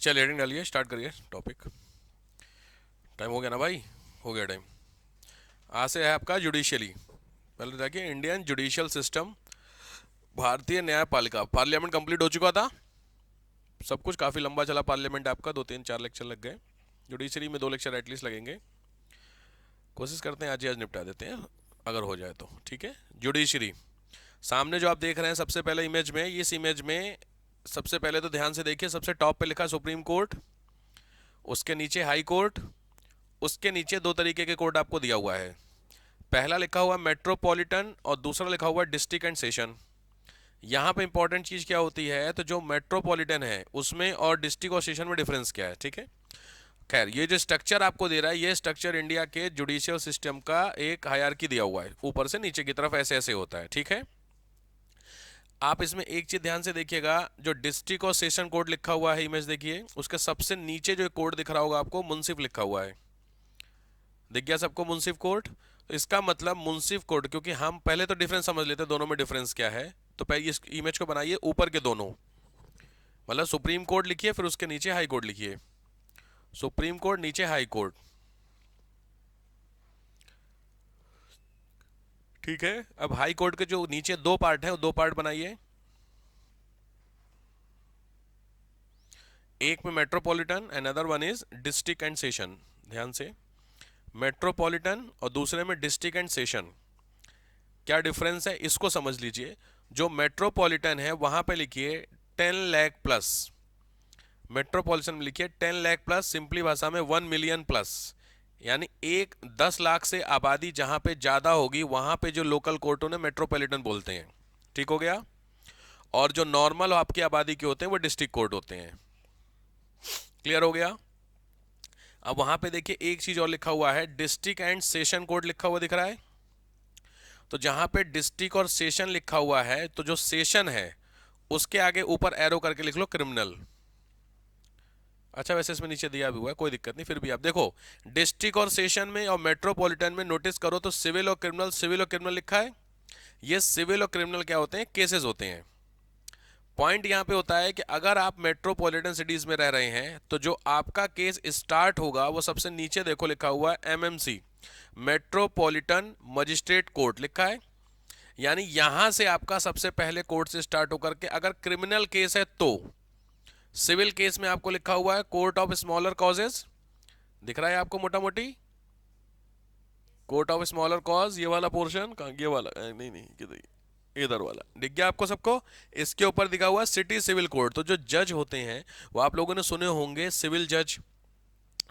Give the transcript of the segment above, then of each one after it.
चलिए हेडिंग डालिए, स्टार्ट करिए टॉपिक। टाइम हो गया ना भाई? हो गया टाइम। आज से है आपका जुडिशियली। पहले देखिए, इंडियन जुडिशियल सिस्टम, भारतीय न्यायपालिका। पार्लियामेंट कंप्लीट हो चुका था, सब कुछ काफ़ी लंबा चला पार्लियामेंट आपका, 2 3 4 लेक्चर लग गए। जुडिशरी में 2 लेक्चर एटलीस्ट लगेंगे। कोशिश करते हैं आज ही आज निपटा देते हैं, अगर हो जाए तो ठीक है। जुडिशरी सामने जो आप देख रहे हैं सबसे पहले इमेज में, इस इमेज में सबसे पहले तो ध्यान से देखिए, सबसे टॉप पे लिखा सुप्रीम कोर्ट, उसके नीचे हाई कोर्ट, उसके नीचे दो तरीके के कोर्ट आपको दिया हुआ है। पहला लिखा हुआ मेट्रोपॉलिटन और दूसरा लिखा हुआ डिस्ट्रिक्ट एंड सेशन। यहाँ पे इंपॉर्टेंट चीज़ क्या होती है, तो जो मेट्रोपॉलिटन है उसमें और डिस्ट्रिक्ट और सेशन में डिफरेंस क्या है, ठीक है। खैर, ये जो स्ट्रक्चर आपको दे रहा है, ये स्ट्रक्चर इंडिया के जुडिशियल सिस्टम का एक हायरार्की दिया हुआ है, ऊपर से नीचे की तरफ ऐसे ऐसे होता है, ठीक है। आप इसमें एक चीज ध्यान से देखिएगा, जो डिस्ट्रिक्ट और सेशन कोर्ट लिखा हुआ है, इमेज देखिए, उसके सबसे नीचे जो कोर्ट दिख रहा होगा आपको, मुंसिफ लिखा हुआ है। दिख गया सबको मुंसिफ कोर्ट? तो इसका मतलब मुंसिफ कोर्ट, क्योंकि हम पहले तो डिफरेंस समझ लेते हैं दोनों में डिफरेंस क्या है, तो पहले इस इमेज को बनाइए ऊपर के दोनों, मतलब सुप्रीम कोर्ट लिखिए, फिर उसके नीचे हाई कोर्ट लिखिए। सुप्रीम कोर्ट नीचे हाई कोर्ट, ठीक है। अब हाई कोर्ट के जो नीचे दो पार्ट है, वो दो पार्ट बनाइए। एक में metropolitan and other one is district and session. ध्यान से, मेट्रोपॉलिटन और दूसरे में डिस्ट्रिक्ट एंड सेशन, क्या डिफरेंस है इसको समझ लीजिए। जो मेट्रोपॉलिटन है वहां पे लिखिए 10 लाख प्लस, मेट्रोपॉलिटन में लिखिए 10 लाख प्लस, सिंपली भाषा में 1 मिलियन प्लस, यानी 10 लाख से आबादी जहां पे ज्यादा होगी वहां पे जो लोकल कोर्ट उन्हें मेट्रोपॉलिटन बोलते हैं, ठीक हो गया। और जो नॉर्मल आपकी आबादी के होते हैं वो डिस्ट्रिक्ट कोर्ट होते हैं। क्लियर हो गया? अब वहां पे देखिए एक चीज और लिखा हुआ है, डिस्ट्रिक्ट एंड सेशन कोर्ट लिखा हुआ दिख रहा है। तो जहां पे डिस्ट्रिक्ट और सेशन लिखा हुआ है, तो जो सेशन है उसके आगे ऊपर एरो करके लिख लो क्रिमिनल। अच्छा, वैसे इसमें नीचे दिया भी हुआ है, कोई दिक्कत नहीं, फिर भी आप देखो, डिस्ट्रिक्ट और सेशन में और मेट्रोपॉलिटन में नोटिस करो तो सिविल और क्रिमिनल, सिविल और क्रिमिनल लिखा है। ये सिविल और क्रिमिनल क्या होते हैं? केसेस होते हैं। पॉइंट यहां पे होता है कि अगर आप मेट्रोपॉलिटन सिटीज में रह रहे हैं, तो जो आपका केस स्टार्ट होगा वो सबसे नीचे देखो लिखा हुआ है एमएमसी, मेट्रोपॉलिटन मजिस्ट्रेट कोर्ट लिखा है। यानी यहां से आपका सबसे पहले कोर्ट से स्टार्ट होकर के, अगर क्रिमिनल केस है तो, सिविल केस में आपको लिखा हुआ है कोर्ट ऑफ स्मॉलर कॉजेज, दिख रहा है आपको मोटा मोटी, कोर्ट ऑफ स्मॉलर कॉज, ये वाला पोर्शन कहाँ, ये वाला नहीं नहीं किधर, इधर वाला दिख गया आपको सबको। इसके ऊपर दिखा हुआ सिटी सिविल कोर्ट। तो जो जज होते हैं वो आप लोगों ने सुने होंगे, सिविल जज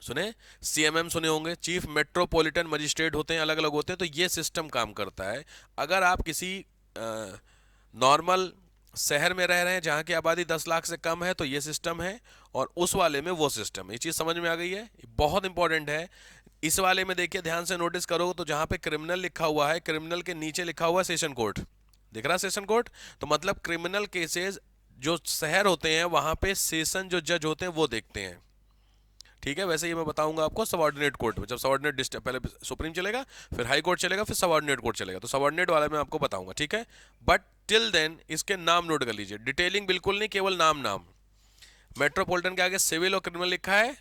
सुने, सीएमएम सुने होंगे, चीफ मेट्रोपॉलिटन मजिस्ट्रेट होते हैं, अलग अलग होते हैं। तो ये सिस्टम काम करता है। अगर आप किसी नॉर्मल शहर में रह रहे हैं जहां की आबादी 10 लाख से कम है, तो ये सिस्टम है, और उस वाले में वो सिस्टम। ये चीज समझ में आ गई है, बहुत इंपॉर्टेंट है। इस वाले में देखिए ध्यान से नोटिस करो, तो जहां पे क्रिमिनल लिखा हुआ है, क्रिमिनल के नीचे लिखा हुआ है सेशन कोर्ट, दिख रहा है सेशन कोर्ट। तो मतलब क्रिमिनल केसेस जो शहर होते हैं वहां पे सेशन जो जज होते हैं वो देखते हैं, ठीक है। वैसे ही मैं बताऊंगा आपको सबऑर्डिनेट कोर्ट में, जब सबऑर्डिनेट डिस्ट्रिक्ट, पहले सुप्रीम चलेगा, फिर हाई कोर्ट चलेगा, फिर सबऑर्डिनेट कोर्ट चलेगा, तो सबऑर्डिनेट वाला मैं आपको बताऊंगा, ठीक है। बट टिल देन इसके नाम नोट कर लीजिए, डिटेलिंग बिल्कुल नहीं, केवल नाम नाम। मेट्रोपॉलिटन के आगे सिविल और क्रिमिनल लिखा है,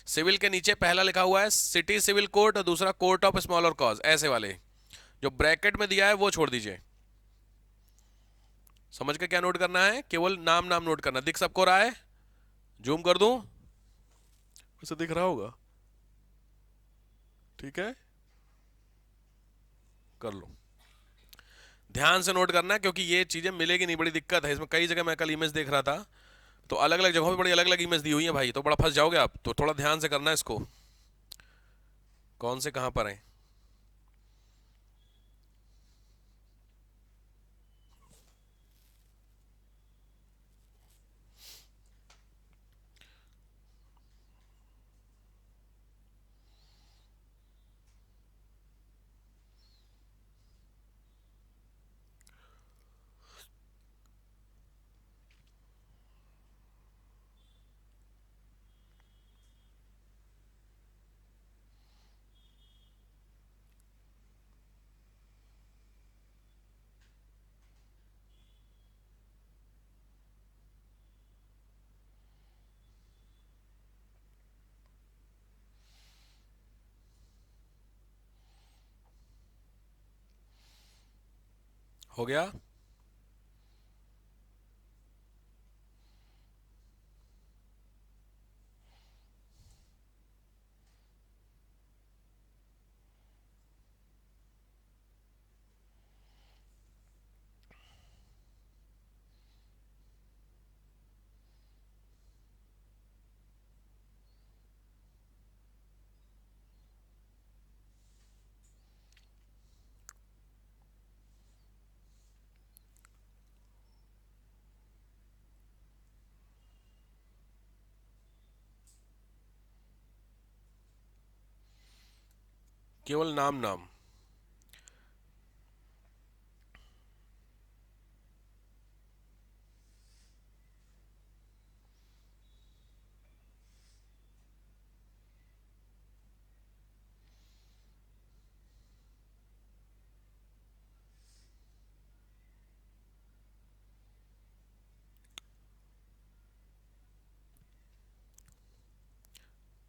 सिविल के नीचे पहला लिखा हुआ है सिटी सिविल कोर्ट और दूसरा कोर्ट ऑफ स्मॉलर कॉज, ऐसे वाले जो ब्रैकेट में दिया है वो छोड़ दीजिए। समझ के क्या नोट करना है, केवल नाम नाम नोट करना। दिख सबको रहा है? जूम कर दूं? उसे दिख रहा होगा, ठीक है, कर लो। ध्यान से नोट करना, क्योंकि ये चीजें मिलेगी नहीं, बड़ी दिक्कत है इसमें। कई जगह मैं कल इमेज देख रहा था, तो अलग अलग जगहों पे बड़ी अलग अलग इमेज दी हुई है भाई, तो बड़ा फंस जाओगे आप, तो थोड़ा ध्यान से करना इसको, कौन से कहां पर है। हो गया। केवल नाम नाम।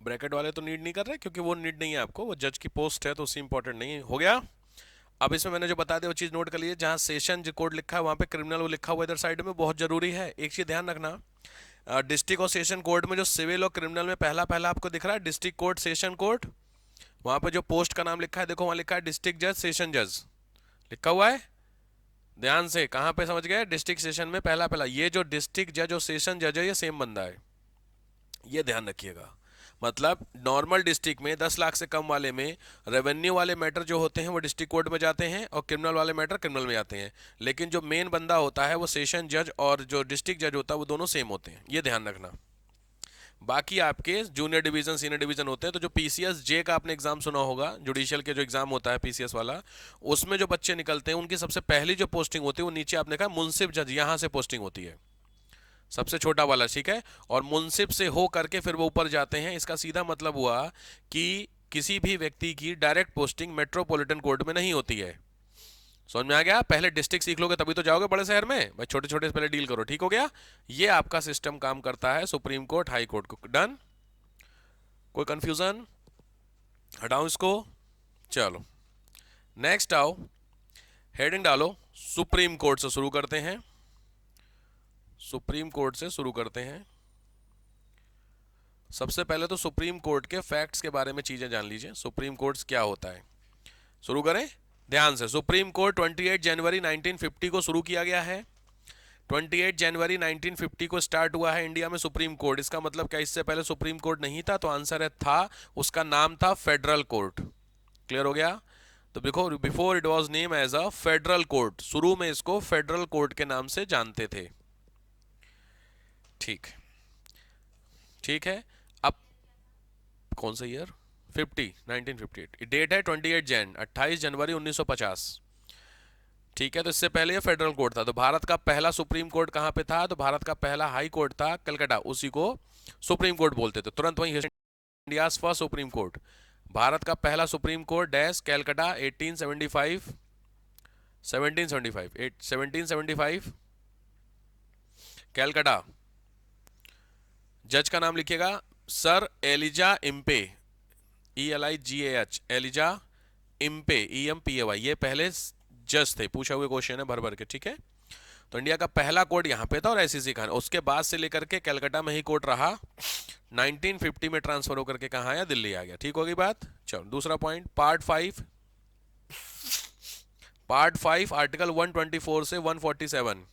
ब्रैकेट वाले तो नीड नहीं कर रहे क्योंकि वो नीड नहीं है आपको, वो जज की पोस्ट है तो उससे इंपॉर्टेंट नहीं है। हो गया। अब इसमें मैंने जो बता दिया वो चीज नोट कर लीजिए, जहां सेशन जो कोड लिखा है वहां पे क्रिमिनल वो लिखा हुआ इधर साइड में, बहुत जरूरी है। एक चीज ध्यान रखना, डिस्ट्रिक्ट और सेशन कोर्ट में जो सिविल और क्रिमिनल में पहला पहला आपको दिख रहा है डिस्ट्रिक्ट कोर्ट सेशन कोर्ट, वहां पे जो पोस्ट का नाम लिखा है देखो, वहां लिखा है डिस्ट्रिक्ट जज सेशन जज लिखा हुआ है। ध्यान से, कहां पे समझ गए, डिस्ट्रिक्ट सेशन में पहला पहला, ये जो डिस्ट्रिक्ट जज और सेशन जज है ये सेम बंदा है, ये ध्यान रखिएगा। मतलब नॉर्मल डिस्ट्रिक्ट में 10 लाख से कम वाले में रेवेन्यू वाले मैटर जो होते हैं वो डिस्ट्रिक्ट कोर्ट में जाते हैं और क्रिमिनल वाले मैटर क्रिमिनल में जाते हैं, लेकिन जो मेन बंदा होता है वो सेशन जज और जो डिस्ट्रिक्ट जज होता है वो दोनों सेम होते हैं, ये ध्यान रखना। बाकी आपके जूनियर डिवीजन सीनियर डिवीजन होते हैं, तो जो पीसीएस जे का आपने एग्जाम सुना होगा, जुडिशियल के जो एग्जाम होता है पीसीएस वाला, उसमें जो बच्चे निकलते हैं उनकी सबसे पहली जो पोस्टिंग होती है वो नीचे आपने कहा मुंसिफ जज, यहां से पोस्टिंग होती है सबसे छोटा वाला, ठीक है। और मुंसिफ से हो करके फिर वो ऊपर जाते हैं, इसका सीधा मतलब हुआ कि किसी भी व्यक्ति की डायरेक्ट पोस्टिंग मेट्रोपॉलिटन कोर्ट में नहीं होती है। समझ में आ गया, पहले डिस्ट्रिक्ट सीख लोगे तभी तो जाओगे बड़े शहर में भाई, छोटे छोटे से पहले डील करो, ठीक हो गया। ये आपका सिस्टम काम करता है सुप्रीम कोर्ट हाई कोर्ट को। डन, कोई कंफ्यूजन, हटाओ इसको। चलो नेक्स्ट आओ, हेडिंग डालो, सुप्रीम कोर्ट से शुरू करते हैं, सुप्रीम कोर्ट से शुरू करते हैं। सबसे पहले तो सुप्रीम कोर्ट के फैक्ट्स के बारे में चीजें जान लीजिए, सुप्रीम कोर्ट क्या होता है। शुरू करें ध्यान से, सुप्रीम कोर्ट 28 जनवरी 1950 को शुरू किया गया है। 28 जनवरी 1950 को स्टार्ट हुआ है इंडिया में सुप्रीम कोर्ट। इसका मतलब क्या, इससे पहले सुप्रीम कोर्ट नहीं था, तो आंसर है था, उसका नाम था फेडरल कोर्ट। क्लियर हो गया। तो देखो, before it was name as a federal court, शुरू में इसको फेडरल कोर्ट के नाम से जानते थे। ठीक, ठीक है। अब कौन सा ईयर, 1958, डेट है 28 जनवरी 1950। ठीक है, तो इससे पहले ये फेडरल कोर्ट था। तो भारत का पहला सुप्रीम कोर्ट कहां पे था, तो भारत का पहला हाई कोर्ट था कलकत्ता, उसी को सुप्रीम कोर्ट बोलते थे। तुरंत वहीं India's first supreme court, Bharat का पहला supreme court dash Calcutta 1875, 1775, 1775 Calcutta. जज का नाम लिखिएगा sir Elijah Impey, ELIGAH, Elijah Impey, EMPAY, ये पहले जज थे, पूछा हुए क्वेश्चन है भर भर के, ठीक है। तो इंडिया का पहला कोर्ट यहाँ पे था और ICC खान, उसके बाद से लेकर के कलकत्ता में ही कोर्ट रहा। 1950 में ट्रांसफर होकर के कहाँ आया, दिल्ली आ गया। ठीक होगी बात। चलो दूसरा पॉइंट, पार्ट 5 आर्टिकल 124 से 147,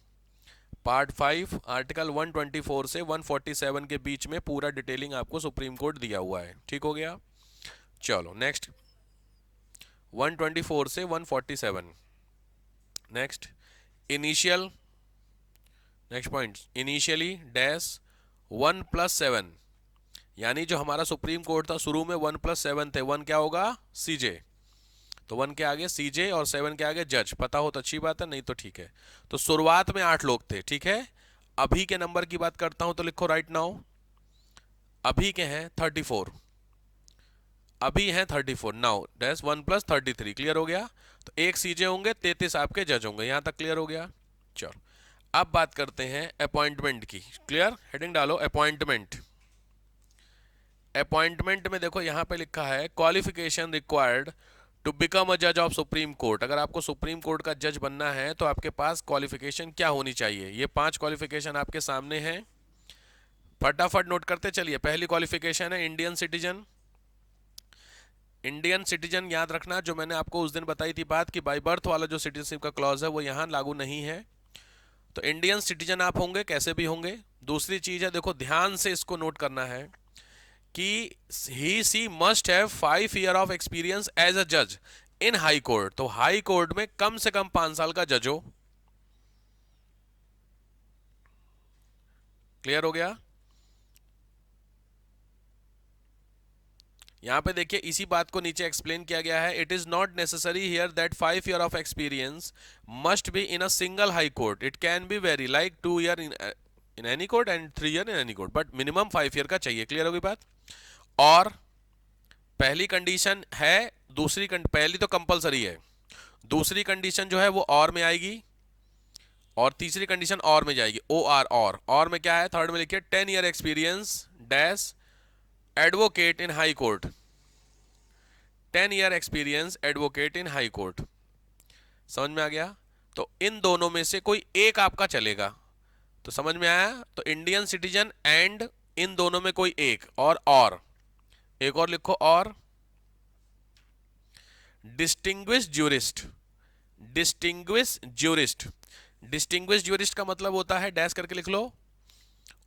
पार्ट 5 आर्टिकल 124 से 147 के बीच में पूरा डिटेलिंग आपको सुप्रीम कोर्ट दिया हुआ है। ठीक हो गया। चलो नेक्स्ट, 124 से 147। Next, initial, next point, initially dash 1+7, यानी जो हमारा सुप्रीम कोर्ट था शुरू में 1+7 थे, 1 क्या होगा, CJ, तो 1 के आगे CJ और 7 के आगे जज, पता हो तो अच्छी बात है, नहीं तो ठीक है। तो शुरुआत में 8 लोग थे, ठीक है। अभी के नंबर की बात करता हूं तो लिखो राइट नाउ, अभी के हैं 34, अभी हैं 34 नाउ डैश 1+33। क्लियर हो गया। तो एक CJ होंगे, 33 आपके जज होंगे, यहां तक क्लियर हो गया। चलो अब बात करते हैं अपॉइंटमेंट की। क्लियर, हेडिंग डालो अपॉइंटमेंट। अपॉइंटमेंट में देखो यहां पे लिखा है qualification required to become a जज ऑफ सुप्रीम कोर्ट, अगर आपको सुप्रीम कोर्ट का जज बनना है तो आपके पास क्वालिफिकेशन क्या होनी चाहिए? ये 5 क्वालिफिकेशन आपके सामने हैं, फटाफट नोट करते चलिए। पहली क्वालिफिकेशन है इंडियन सिटीजन। इंडियन सिटीजन याद रखना, जो मैंने आपको उस दिन बताई थी बात कि बाय बर्थ वाला जो सिटीजनशिप का क्लॉज है वो यहां लागू नहीं है। तो इंडियन सिटीजन आप होंगे, कैसे भी होंगे। दूसरी चीज है, देखो ध्यान से इसको नोट करना है कि he she must have 5 year of experience as a जज इन हाई कोर्ट। तो हाई कोर्ट में कम से कम 5 साल का जज हो। क्लियर हो गया? यहां पे देखिए इसी बात को नीचे एक्सप्लेन किया गया है। It is not necessary here that 5 year of experience must be in a single high court, it can be very like 2 year in any court and 3 year in any court, but minimum 5 year का चाहिए। Clear होगी बात? और पहली condition है, पहली तो compulsory है, दूसरी कंडीशन जो है वो और में आएगी, और तीसरी कंडीशन और में जाएगी। ओ आर और में क्या है? थर्ड में लिखिए 10 ईयर एक्सपीरियंस डैश एडवोकेट इन high court. 10 year experience advocate इन हाई कोर्ट। समझ में आ गया? तो इन दोनों में से कोई एक आपका चलेगा। तो समझ में आया? तो इंडियन सिटीजन एंड इन दोनों में कोई एक, और एक और लिखो, और distinguish jurist. Distinguish jurist, distinguish jurist का मतलब होता है, डैश करके लिख लो,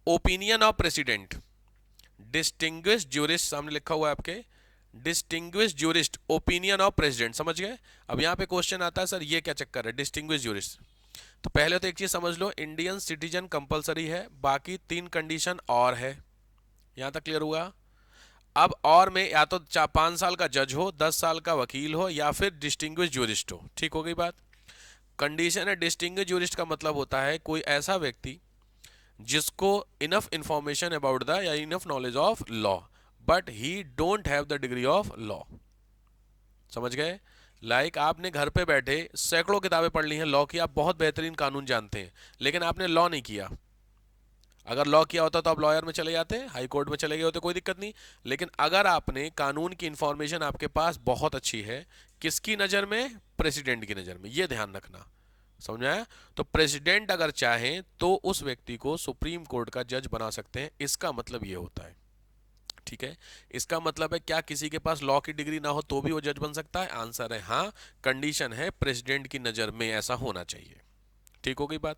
opinion of president. Distinguish jurist सामने लिखा हुआ है आपके, distinguish jurist opinion of president. समझ गए? अब यहां पे क्वेश्चन आता है, सर ये क्या चक्कर है डिस्टिंग्विश ज्यूरिस्ट? तो पहले तो एक चीज समझ लो, इंडियन सिटीजन कंपलसरी है, बाकी 3 कंडीशन और है। यहां तक क्लियर हुआ? अब और में या तो 5 साल का जज हो, 10 साल का वकील हो, या फिर डिस्टिंग्विश ज्यूरिस्ट हो। ठीक हो गई बात? कंडीशन है डिस्टिंग्विश ज्यूरिस्ट का मतलब होता है कोई ऐसा व्यक्ति जिसको इनफ इंफॉर्मेशन अबाउट द या enough knowledge of law, but he don't have the degree of law. समझ गए? लाइक आपने घर पे बैठे सैकड़ों किताबें पढ़ ली हैं लॉ की, आप बहुत बेहतरीन कानून जानते हैं, लेकिन आपने लॉ नहीं किया। अगर लॉ किया होता तो आप लॉयर में चले जाते, हाई कोर्ट में चले गए होते, कोई दिक्कत नहीं। लेकिन अगर आपने कानून की इंफॉर्मेशन आपके पास बहुत अच्छी है, किसकी नज़र में? प्रेसिडेंट की नज़र में। ये ध्यान रखना। समझ में आया? तो प्रेसिडेंट अगर चाहें तो उस व्यक्ति को सुप्रीम कोर्ट का जज बना सकते हैं, इसका मतलब ये होता है। ठीक है? इसका मतलब है क्या किसी के पास लॉ की डिग्री ना हो तो भी वो जज बन सकता है? आंसर है हाँ। कंडीशन है प्रेसिडेंट की नज़र में ऐसा होना चाहिए। ठीक हो गई बात?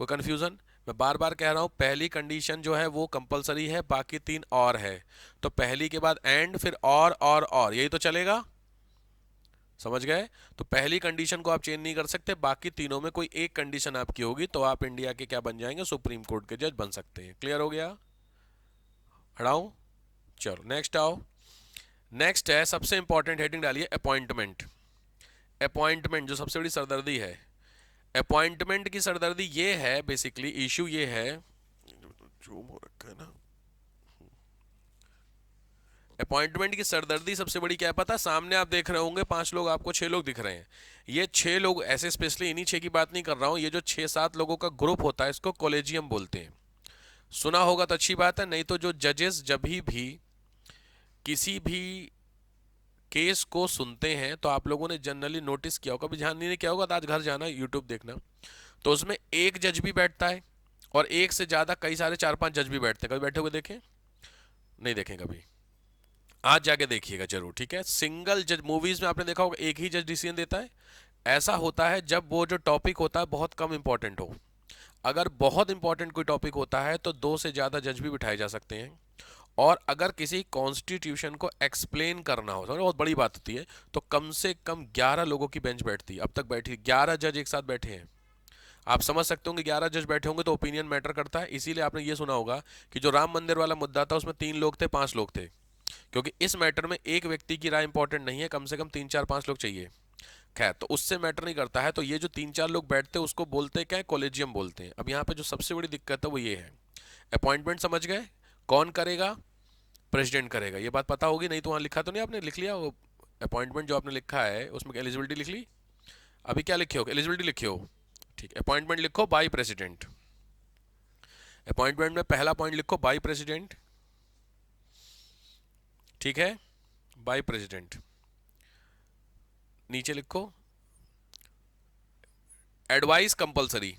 कोई कंफ्यूजन? मैं बार बार कह रहा हूं, पहली कंडीशन जो है वो कंपलसरी है, बाकी 3 और है। तो पहली के बाद एंड, फिर और यही तो चलेगा। समझ गए? तो पहली कंडीशन को आप चेंज नहीं कर सकते, बाकी तीनों में कोई एक कंडीशन आपकी होगी तो आप इंडिया के क्या बन जाएंगे? सुप्रीम कोर्ट के जज बन सकते हैं। क्लियर हो गया? हटाऊं? चलो नेक्स्ट आओ। नेक्स्ट है, सबसे इंपॉर्टेंट हेडिंग डालिए, अपॉइंटमेंट। अपॉइंटमेंट जो सबसे बड़ी सरदर्दी है। अपॉइंटमेंट की सरदर्दी ये है, बेसिकली इशू ये है, जो रखा है ना, अपॉइंटमेंट की सरदर्दी सबसे बड़ी क्या है पता? सामने आप देख रहे होंगे 5 लोग, आपको 6 लोग दिख रहे हैं। ये 6 लोग ऐसे, स्पेशली इन्हीं 6 की बात नहीं कर रहा हूं, ये जो 6-7 लोगों का ग्रुप होता है इसको कॉलेजियम बोलते हैं। सुना होगा तो अच्छी बात है, नहीं तो जो जजेस जब भी किसी भी केस को सुनते हैं तो आप लोगों ने जनरली नोटिस किया होगा, कभी ध्यान नहीं किया होगा तो आज घर जाना यूट्यूब देखना, तो उसमें एक जज भी बैठता है और एक से ज्यादा कई सारे 4-5 जज भी बैठते हैं। कभी बैठे हुए देखे? नहीं देखे कभी? आज जाके देखिएगा जरूर। ठीक है? सिंगल जज, मूवीज में आपने देखा होगा एक ही जज डिसीजन देता है। ऐसा होता है जब वो जो टॉपिक होता है बहुत कम इंपॉर्टेंट हो। अगर बहुत इंपॉर्टेंट कोई टॉपिक होता है तो 2 से ज्यादा जज भी बिठाए जा सकते हैं। और अगर किसी कॉन्स्टिट्यूशन को एक्सप्लेन करना हो, बहुत बड़ी बात होती है, तो कम से कम 11 लोगों की बेंच बैठती है। अब तक बैठी 11 जज एक साथ बैठे हैं। आप समझ सकते होंगे 11 जज बैठे होंगे तो ओपिनियन मैटर करता है। इसीलिए आपने ये सुना होगा कि जो राम मंदिर वाला मुद्दा था उसमें 3 लोग थे, 5 लोग थे, क्योंकि इस मैटर में एक व्यक्ति की राय इंपॉर्टेंट नहीं है, कम से कम 3-4-5 लोग चाहिए। खैर, तो उससे मैटर नहीं करता है। तो ये जो 3-4 लोग बैठते हैं उसको बोलते क्या है? कॉलेजियम बोलते हैं। अब यहाँ पे जो सबसे बड़ी दिक्कत है वो ये है, अपॉइंटमेंट समझ गए? कौन करेगा? प्रेसिडेंट करेगा। ये बात पता होगी, नहीं तो वहां लिखा तो नहीं, आपने लिख लिया वो अपॉइंटमेंट जो आपने लिखा है उसमें एलिजिबिलिटी लिख ली? अभी क्या लिखे हो? एलिजिबिलिटी लिखे हो? ठीक, अपॉइंटमेंट लिखो बाई प्रेसिडेंट। अपॉइंटमेंट में पहला पॉइंट लिखो बाई प्रेसिडेंट। ठीक है? By president. नीचे लिखो advice compulsory,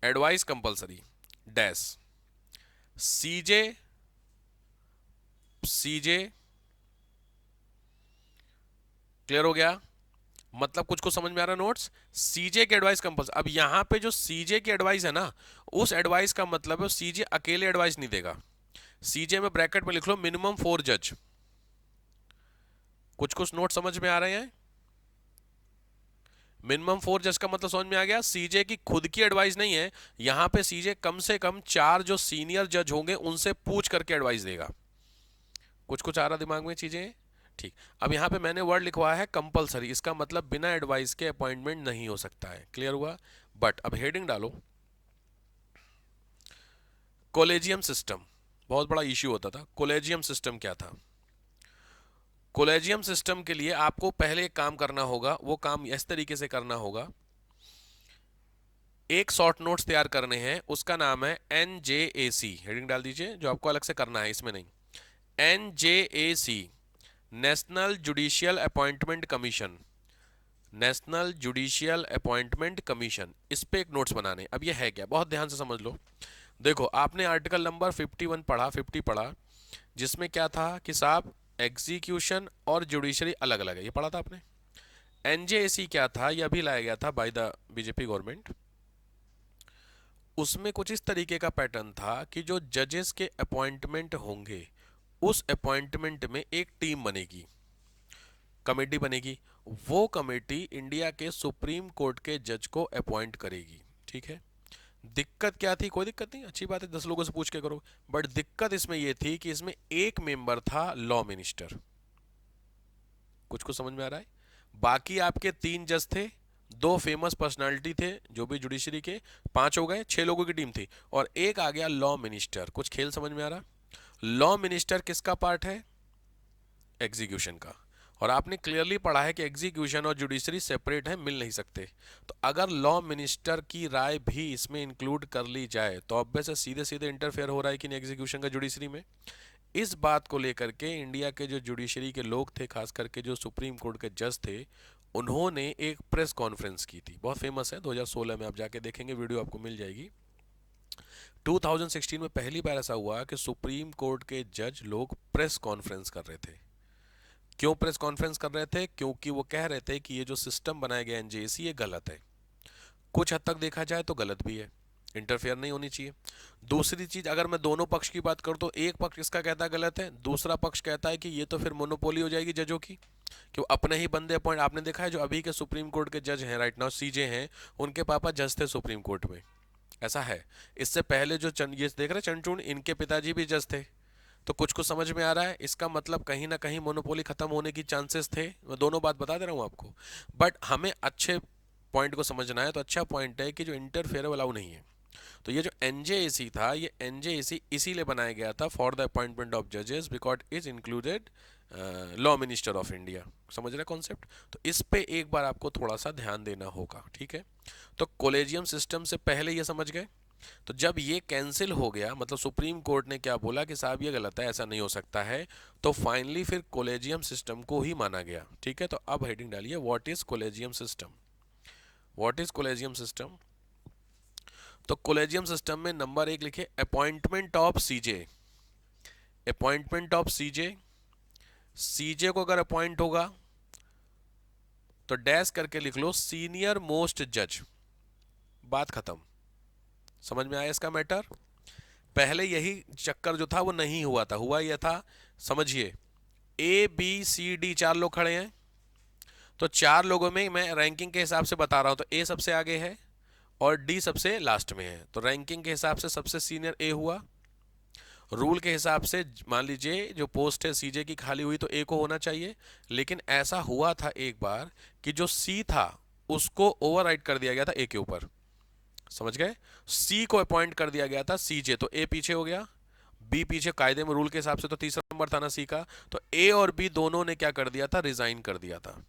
advice compulsory dash CJ, CJ clear हो गया? मतलब कुछ को समझ में आ रहा है नोट्स? सीजे की एडवाइस कंपल्स, अब यहां पे जो सीजे की एडवाइस है ना, उस एडवाइस का मतलब है सीजे अकेले एडवाइस नहीं देगा। सीजे में ब्रैकेट में लिख लो मिनिमम 4 जज। कुछ कुछ नोट समझ में आ रहे हैं? मिनिमम 4 जज का मतलब समझ में आ गया? सीजे की खुद की एडवाइस नहीं है, यहां पे सीजे कम से कम 4 जो सीनियर जज होंगे उनसे पूछ करके एडवाइस देगा। कुछ कुछ आ रहा दिमाग में चीजें? ठीक। अब यहां पे मैंने वर्ड लिखवाया है कंपलसरी, इसका मतलब बिना एडवाइस के अपॉइंटमेंट नहीं हो सकता है। क्लियर हुआ? बट अब हेडिंग डालो कोलेजियम सिस्टम। बहुत बड़ा इश्यू होता था। कोलेजियम सिस्टम क्या था? कोलेजियम सिस्टम के लिए आपको पहले एक काम करना होगा, वो काम इस तरीके से करना होगा, एक शॉर्ट नोट्स तैयार करने हैं, उसका नाम है NJAC। हेडिंग डाल दीजिए, जो आपको अलग से करना है, इसमें नहीं। NJAC national judicial appointment commission, national judicial appointment commission, इस पे एक नोट्स बनाने। अब ये है क्या, बहुत ध्यान से समझ लो। देखो आपने आर्टिकल नंबर 51 पढ़ा, 50 पढ़ा, जिसमें क्या था कि साहब एग्जीक्यूशन और जुडिशरी अलग अलग है, ये पढ़ा था आपने। NJAC क्या था, ये अभी लाया गया था बाय द बीजेपी गवर्नमेंट। उसमें कुछ इस तरीके का पैटर्न था कि जो जजेस के अपॉइंटमेंट होंगे, उस अपॉइंटमेंट में एक टीम बनेगी, कमेटी बनेगी। वो कमेटी इंडिया के सुप्रीम कोर्ट के जज को अपॉइंट करेगी। ठीक है? दिक्कत क्या थी? कोई दिक्कत नहीं, अच्छी बात है, 10 लोगों से पूछ के करो। बट दिक्कत इसमें यह थी कि इसमें एक मेंबर था लॉ मिनिस्टर। कुछ कुछ समझ में आ रहा है? बाकी आपके 3 जज थे, 2 फेमस पर्सनालिटी थे जो भी जुडिशरी के, 5 हो गए, 6 लोगों की टीम थी, और एक आ गया लॉ मिनिस्टर। कुछ खेल समझ में आ रहा? लॉ मिनिस्टर किसका पार्ट है? एग्जीक्यूशन का। और आपने क्लियरली पढ़ा है कि एग्जीक्यूशन और जुडिशरी सेपरेट है, मिल नहीं सकते। तो अगर लॉ मिनिस्टर की राय भी इसमें इंक्लूड कर ली जाए तो ऑब्वियस है सीधे सीधे इंटरफेयर हो रहा है कि नहीं एग्जीक्यूशन का जुडिशरी में। इस बात को लेकर के इंडिया के जो जुडिशरी के लोग थे, खास करके जो सुप्रीम कोर्ट के जज थे, उन्होंने एक प्रेस कॉन्फ्रेंस की थी, बहुत फेमस है, 2016 में, आप जाके देखेंगे, वीडियो आपको मिल जाएगी। 2016 में पहली बार ऐसा हुआ कि सुप्रीम कोर्ट के जज लोग प्रेस कॉन्फ्रेंस कर रहे थे। क्यों प्रेस कॉन्फ्रेंस कर रहे थे? क्योंकि वो कह रहे थे कि ये जो सिस्टम बनाया गया NJAC ये गलत है। कुछ हद तक देखा जाए तो गलत भी है, इंटरफेयर नहीं होनी चाहिए। दूसरी चीज, अगर मैं दोनों पक्ष की बात करूं तो एक पक्ष इसका कहता है गलत है, दूसरा पक्ष कहता है कि ये तो फिर मोनोपोली हो जाएगी जजों की, कि वो अपने ही बंदे अपॉइंट। आपने देखा है जो अभी के सुप्रीम कोर्ट के जज हैं राइट नाउ, CJ हैं, उनके पापा जज थे सुप्रीम कोर्ट में, ऐसा है। इससे पहले जो ये देख रहे चंद्रचूड़, इनके पिताजी भी जज थे। तो कुछ कुछ समझ में आ रहा है? इसका मतलब कहीं ना कहीं मोनोपोली खत्म होने की चांसेस थे। मैं दोनों बात बता दे रहा हूं आपको, बट हमें अच्छे पॉइंट को समझना है। तो अच्छा पॉइंट है कि जो इंटरफेयर अलाउ नहीं है। तो ये जो NJAC था, ये NJAC इसीलिए बनाया गया था, फॉर द अपॉइंटमेंट ऑफ जजेस, because is included law minister of India. समझ रहे कॉन्सेप्ट? तो इस पे एक बार आपको थोड़ा सा ध्यान देना होगा। ठीक है? तो कोलेजियम सिस्टम से पहले ये समझ गए। तो जब ये कैंसिल हो गया, मतलब सुप्रीम कोर्ट ने क्या बोला कि साहब ये गलत है, ऐसा नहीं हो सकता है, तो फाइनली फिर कोलेजियम सिस्टम को ही माना गया। ठीक है? तो अब हेडिंग डालिए what is collegium system. What is collegium system? तो कोलेजियम सिस्टम में नंबर 1 लिखे appointment of CJ। Appointment of CJ, CJ को अगर अपॉइंट होगा तो डैश करके लिख लो सीनियर मोस्ट जज। बात खत्म। समझ में आया इसका मैटर? पहले यही चक्कर जो था वो नहीं हुआ था, हुआ यह था, समझिए, ABCD 4 लोग खड़े हैं, तो 4 लोगों में मैं रैंकिंग के हिसाब से बता रहा हूं, तो A सबसे आगे है और D सबसे लास्ट में है। तो रैंकिंग के हिसाब से सबसे सीनियर A हुआ। रूल के हिसाब से मान लीजिए जो पोस्ट है CJ की खाली हुई तो A को होना चाहिए, लेकिन ऐसा हुआ था एक बार कि जो C था उसको ओवरराइड कर दिया गया था A के ऊपर। समझ गए? C को अपॉइंट कर दिया गया था CJ, तो A पीछे हो गया, B पीछे, कायदे में रूल के हिसाब से तो तीसरा नंबर था ना C का, तो A और B दोनों ने क्या कर दिया था? रिजाइन कर दिया था।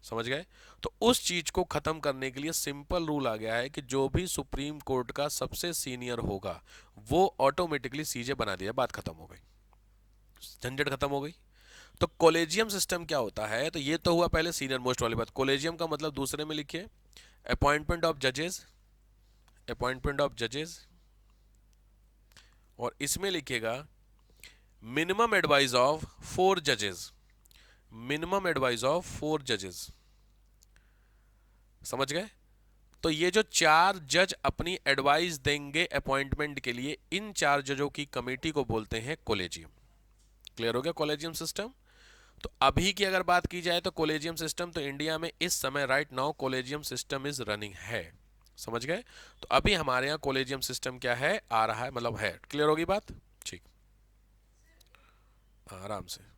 समझ गए? तो उस चीज को खत्म करने के लिए सिंपल रूल आ गया है कि जो भी सुप्रीम कोर्ट का सबसे सीनियर होगा वो ऑटोमेटिकली CJ बना दिया। बात खत्म हो गई, झंझट खत्म हो गई। तो कॉलेजियम सिस्टम क्या होता है, तो ये तो हुआ पहले सीनियर मोस्ट वाली बात। कॉलेजियम का मतलब दूसरे में लिखिए अपॉइंटमेंट ऑफ जजेस, अपॉइंटमेंट ऑफ जजेस, और इसमें लिखिएगा मिनिमम एडवाइस ऑफ 4 जजेस, मिनिमम एडवाइस ऑफ 4 जजेस। समझ गए? तो ये जो 4 जज अपनी एडवाइस देंगे अपॉइंटमेंट के लिए, इन 4 जजों की कमेटी को बोलते हैं कॉलेजियम। क्लियर हो गया कॉलेजियम सिस्टम? तो अभी की अगर बात की जाए तो कॉलेजियम सिस्टम तो इंडिया में इस समय right now collegium system is running है। समझ गए? तो अभी हमारे यहाँ कॉलेजियम सिस्टम क्या है, आ रहा है, मतलब है। क्लियर होगी बात? ठीक, आराम से।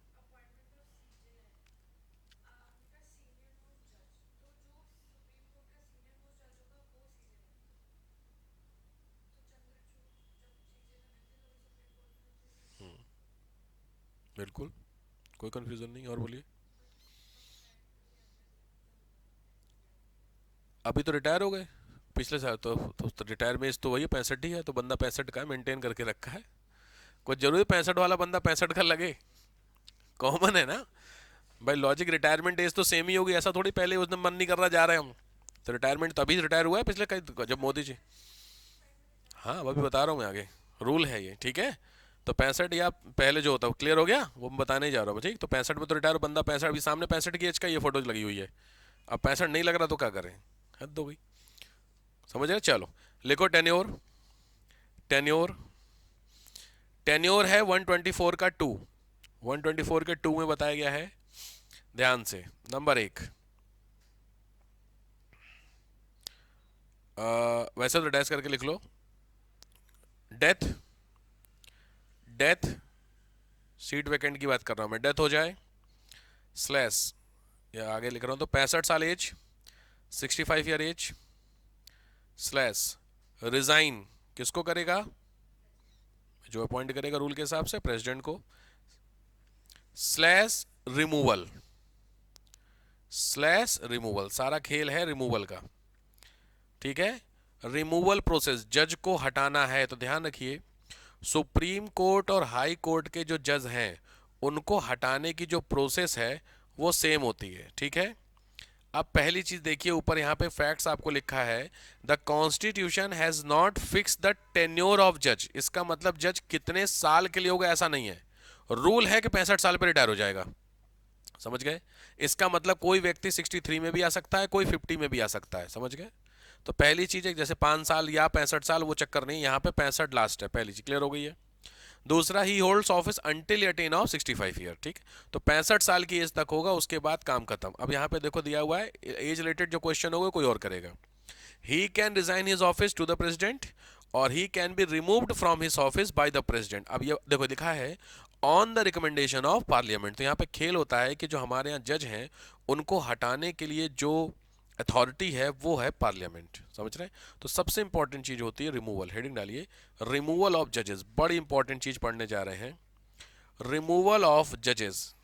बिल्कुल, कोई कंफ्यूजन नहीं। और बोलिए। अभी तो रिटायर हो गए पिछले साल, तो रिटायर में इस तो वही 65 ही है, तो बंदा 65 का मेंटेन करके रखा है। कोई जरूरी 65 वाला बंदा 65 का लगे? कॉमन है ना भाई लॉजिक। रिटायरमेंट एज तो सेम ही होगी, ऐसा थोड़ी पहले उसने मन नहीं कर रहा जा रहे हैं हम। तो रिटायरमेंट तभी रिटायर हुआ है पिछले कई, जब मोदी जी। हाँ अभी बता रहा हूँ मैं, आगे रूल है ये, ठीक है? तो 65 या पहले जो होता है, क्लियर हो गया, वो मैं बताने ही जा रहा हूँ। ठीक, तो 65 में तो रिटायर बंदा 65, अभी सामने 65 की एज का ये फोटोज लगी हुई है। अब 65 नहीं लग रहा तो क्या करें? हद हो गई। समझ रहे? चलो लिखो टेन्योर। टेन्योर, टेन्योर है 124 का 2, 124 के 2 में बताया गया है। ध्यान से, नंबर 1, वैसे तो डैश करके लिख लो। डेथ, डेथ, सीट वैकेंट की बात कर रहा हूं मैं, डेथ हो जाए स्लैश, या आगे लिख रहा हूं तो 65 साल age, 65 year age slash resign, किसको करेगा? जो अपॉइंट करेगा रूल के हिसाब से, प्रेसिडेंट को, स्लैश रिमूवल, स्लैश रिमूवल, सारा खेल है रिमूवल का। ठीक है? रिमूवल प्रोसेस, जज को हटाना है, तो ध्यान रखिए सुप्रीम कोर्ट और हाई कोर्ट के जो जज हैं उनको हटाने की जो प्रोसेस है वो सेम होती है। ठीक है? अब पहली चीज देखिए, ऊपर यहाँ पे फैक्ट्स आपको लिखा है, the constitution has not fix the tenure of जज। इसका मतलब जज कितने साल के लिए होगा ऐसा नहीं है, रूल है कि 65 साल पर रिटायर हो जाएगा। समझ गए? इसका मतलब कोई व्यक्ति 63 में भी आ सकता है, कोई 50 में भी आ सकता है। समझ गए? तो पहली चीज है जैसे 5 साल या 65 साल, वो चक्कर नहीं, यहाँ पे 65 लास्ट है। पहली चीज क्लियर हो गई है। दूसरा, ही holds office until attain of 65 year. ठीक, तो 65 साल की एज तक होगा, उसके बाद काम खत्म। अब यहाँ पे देखो दिया हुआ है, एज रिलेटेड जो क्वेश्चन होगा कोई और करेगा। He can resign his office to the president और he can be removed from his office by the president. अब ये देखो लिखा है on the recommendation of parliament. तो यहाँ पे खेल होता है कि जो हमारे यहाँ जज हैं उनको हटाने के लिए जो अथॉरिटी है वो है पार्लियामेंट। समझ रहे हैं? तो सबसे इंपॉर्टेंट चीज होती है रिमूवल। हेडिंग डालिए, रिमूवल ऑफ जजेस, बड़ी इंपॉर्टेंट चीज पढ़ने जा रहे हैं। रिमूवल ऑफ जजेस,